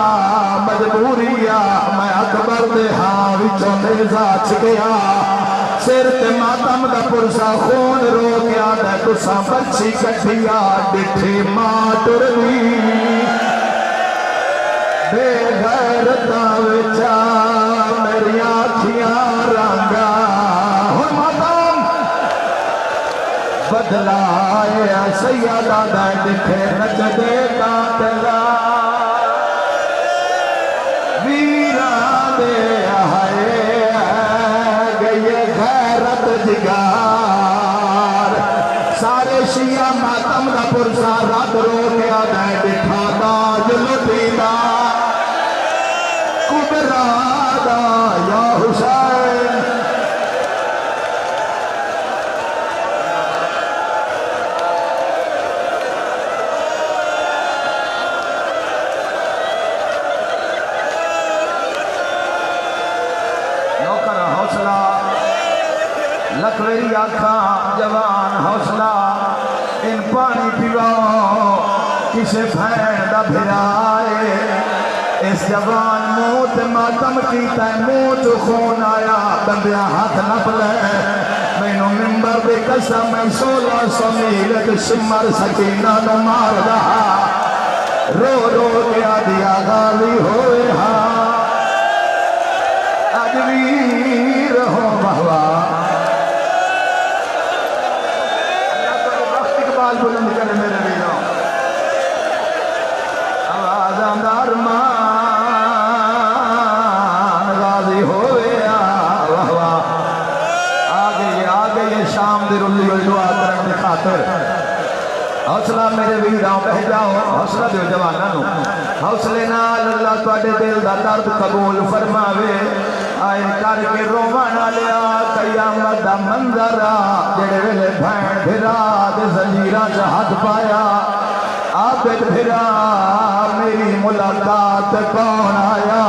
مجبوریا میں اکبر دے وچوں نیزا چکیا سر تے ماتم دا پرسا خون رو گیا دے تساں بچی کٹھیا ڈٹھی ماں ٹرنی بے غیرتاں وچا میری آنکھیاں رنگا ہن ماتم بدلائے سیادہ دے دکھے نچدے کاتلا ویران دے آئے گئی غیرت جگار سارے شیعہ ماتم دا پرسا رات رو گیا دے دکھا تاج لٹینا کبرا دا یا حسین لکھویری آنکھاں جوان حوصلہ ان پانی پیواؤ کسے پھین دا بھرائے اس جوان موت ماتم کیتا ہے موت خون آیا بندیاں ہاتھ نپ لے مینو ممبر دے قسم میں 1600 میل شمر سکینہ نو مار رہا رو رو کے دیا غالی ہوئے اجویر ہو بہوا بلند کرے میرے ویروں آواز اندر مان غازی ہوئے واہ واہ آگئے شام دی رلی ہوئی دعا کرن دی خاطر حوصلہ میرے ویراں بہ جاؤ حوصلہ دیو جواناں نو حوصلے نال اللہ تواڈے دل دا درد قبول فرماوے آئے کر کے روان لیا قیامت دا منظر جڑے ویلے بھین بھرا دے زنجیراں چ ہاتھ پایا عابد بھرا میری ملاقات کون آیا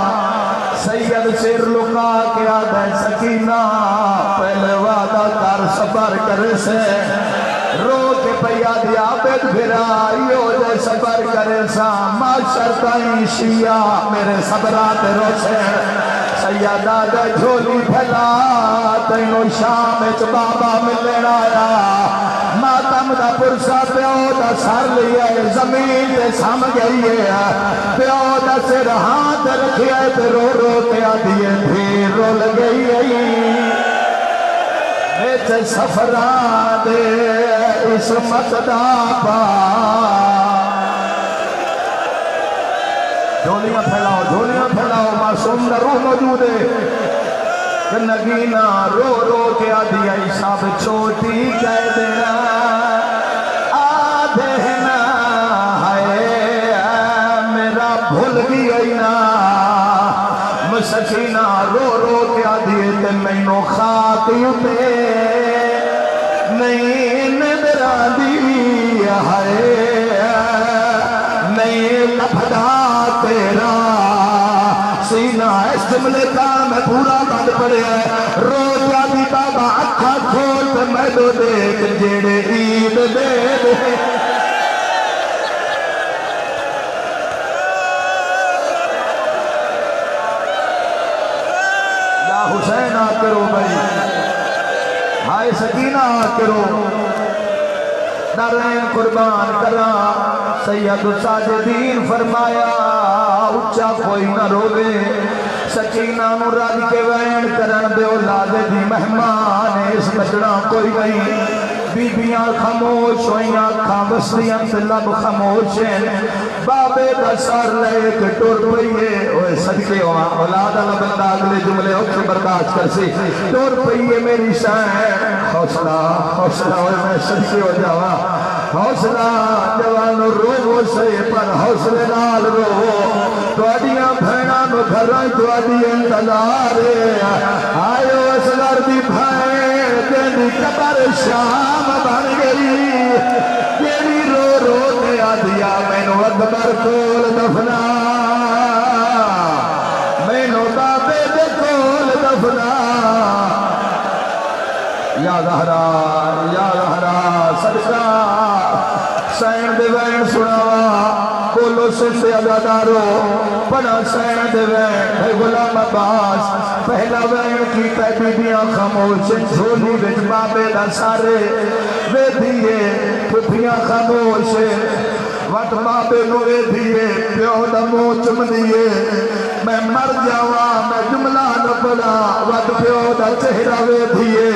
سید سر لکا کے آدھے سکینہ پہلے وعدہ کر صبر کرے سے رو کے پیا دی عابد بھرا یو جے صبر کرے سا معاشر تائیں شیعہ میرے صبرات روشے سیادہ دے جھولی پھیلا تینو شام اچ بابا ملن آیا ماتم دا پرسا پیو دا سر لیا زمین تے سم گئی ہے پیو دا سر ہاتھ رکھیا تے رو رو کے آدھیے پھر رول گئی ہے ویچ سفران دے عصمت دا پا جھولیاں پھیلاؤ معصوم دا روح موجود ہے کہ نگینہ رو رو کے آدھی آئی سب چھوٹی کہہ دینا آدھے نا ہائے میرا بھول گئی نا مسکینہ رو رو کے آدھی تے مینو خاکی تے نہیں ندرہ دی ہائے نہیں لپھدا تیرا سینہ اس جملے کا میں پورا بند پڑے ہے رو جاتی بابا اکھا کھول میدو دیکھ جیڑے عید دے دے یا حسین آ کے رو بھائی ہائے سکینہ آ کے رو نارائن قربان کرا سید الساجدین فرمایا اچھا کوئی نہ روے سکینہ نو رج کے وین کرن دے اولاد دی مہمان اس بچڑا کوئی نہیں بیبیاں خاموش ہوئیاں بستیاں سے لب خاموش ہیں بابے دا سر لے کے ٹور پئیے اوے صدقے ہوا اولاد اللہ بندہ اگلے جملے اوکے برداشت کر سی ٹور پئیے میری شاہ حوصلہ اوے میں صدقے ہو جاوا حوصلہ جوانو رو سے پر حوصلے نال رو توڑیاں بھیناں نو گھراں توڑی انتظار آئیو اس لردی بھائیں دینی قبر شام بن گئی تیری رو رو نے آدیا مینو اکبر کول دفنا مینو بابے دے کول دفنا یا زہرا صدقہ سین دے وین سناوا بولو سے عزادارو بڑا سین دے وین ہے غلام عباس پہلا وین کی بیبیاں خاموش جھولی وچ بابے دا سارے وے دیئے پھپیاں خاموش وٹ بابے نو وے دیئے پیو دا منہ چم دیئے میں مر جاواں میں جملہ نہ پڑا وٹ پیو دا چہرہ وے دیئے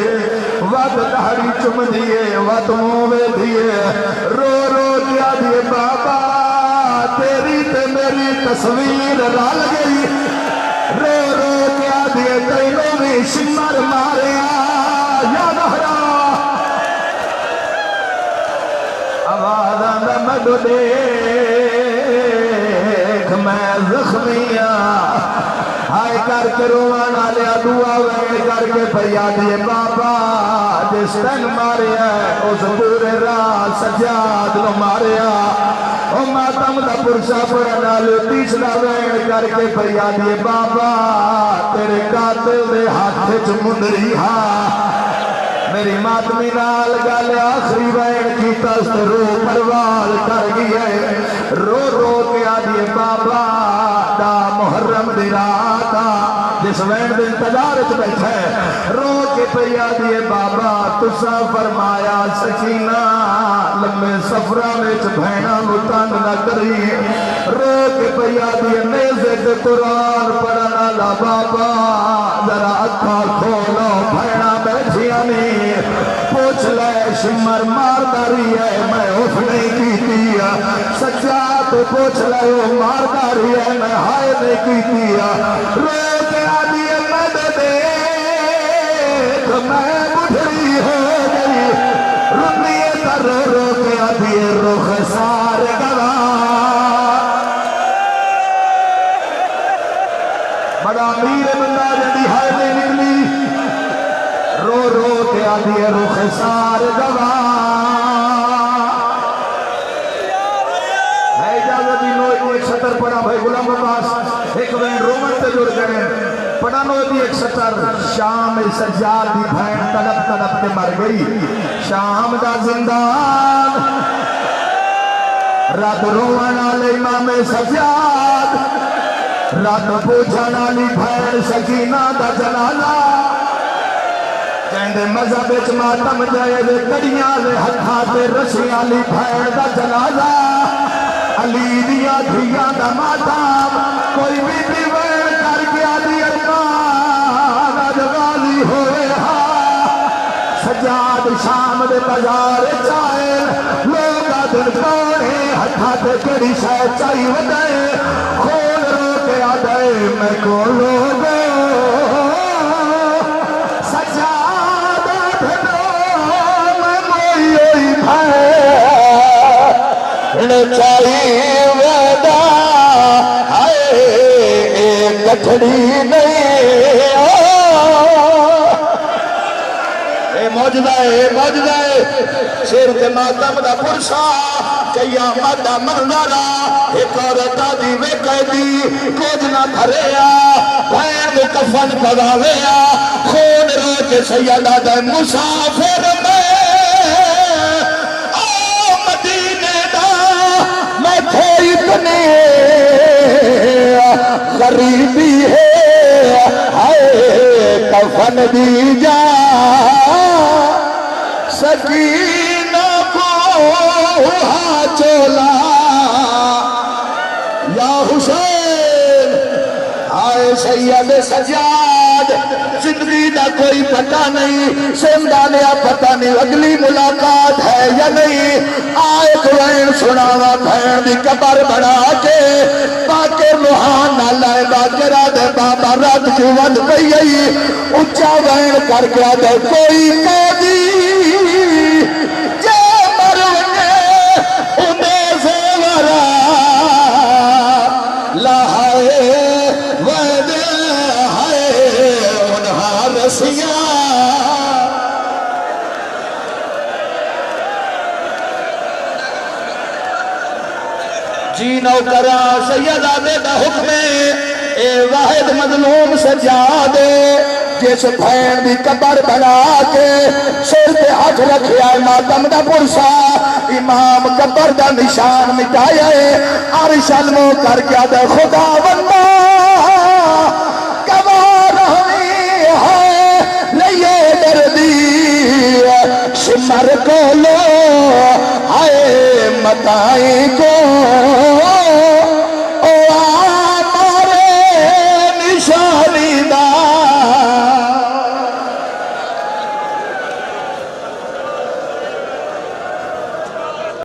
وٹ دہڑی چم دیئے وٹ منہ وے دیئے رو رو دیا دیئے بابا تیری تے میری تصویر رل گئی رو رو کیا دیے تینوں بھی شمر ماریا یا نہرا آوازاں دا مڈو دیکھ میں زخمیاں ہائے کر کے روانا لیا دعا وین کر کے فریادی بابا جس تن ماریا اس پورے راہ سجاد نو ماریا او ماتم دا پرسا پڑھنا لو تیسرا وین کر کے فریادی بابا تیرے قاتل دے ہاتھ چ مندری ہاں میری ماتمی نال گل آخری وین کی تست رو پروال کر گئی رو رو کے آدھی بابا دا محرم دی راتا جس وین دے انتظار چ بیٹھا ہے رو کے پہ آدھی بابا تسا فرمایا سکینہ لمبے سفرہ میں بھینا نتان نہ کری رو کے پہ آدھی نیزے قرآن پڑھنا لا بابا ذرا اکھا کھولو بھینا بیٹھیا نہیں پوچھ لے شمر مار داری ہے میں اٹھ نہیں کی تیا سچا تو پوچھ لے مار داری ہے میں ہائے نہیں کی تیا رو کے آدھی میں دے دیکھ میں بڑھڑی ہو گئی رنیے تر رو کے آدھی رخ سارے گوا بڑا میر بندہ جدی ہائے نہیں نکلی رو رو کے آدھی رخ سار گوا ہے اجازت دی نو ایک سطر پڑھا بھائی غلام عباس ایک وین رومن تے جڑ گئے پڑھا نو دی ایک سطر شام سجاد دی بھین تڑپ تڑپ کے مر گئی شام دا زندان رات روان آلے امام سجاد رات پوچھا نالی بھین سکینہ دا جنازہ کہندے مذہب اچ ماتم جائے دے کڑیاں لے ہتھاتے رسیاں لی بھین دا جنازہ علی دیا دھیاں دا ماتم کوئی بھی دیوین کر گیا دی ارمان اج غازی ہوئے ہاں سجاد شام دے بازار چاہے لوگا دن کوڑے ہتھاتے کڑی شاہ چاہی ودائے خون رو کے آدھائے میں کو لوگوں چاہی ویدہ آئے کٹھڑی نہیں موجدہ ہے شیر کے ماتم دا پرسا قیامت دا منظرہ ایک عورتہ دی وے قیدی کچھ نہ دھریا بھین کفن پڑھاویا خون رو کے سیدہ دے مسافر میں او مدینے دا میں تھے اتنے غریبی ہے ہائے کفن دی جا سکینہ کو چولا یا حسین آئے سید سجاد زندگی دا کوئی پتہ نہیں سندانیا پتہ نہیں اگلی ملاقات ہے یا نہیں آئے قرآن سناوا بھین دی قبر بڑھا کے باقی روحان نہ لائے باجرہ دے بابا رات کی ود پئی اچھا بھین کر گیا دے کوئی قیدی جی نوکرا سیدہ دے دا حکم اے واحد مظلوم سجا دے جس بھین دی قبر بنا کے سر پہ ہاتھ رکھیا ماتم دا پرسا امام قبر دا نشان مٹایا ہے عرش علمو کر کیا دے خدا بندہ کبار ہوئی ہے لئے دردی سمر کو لو آئے متائی کو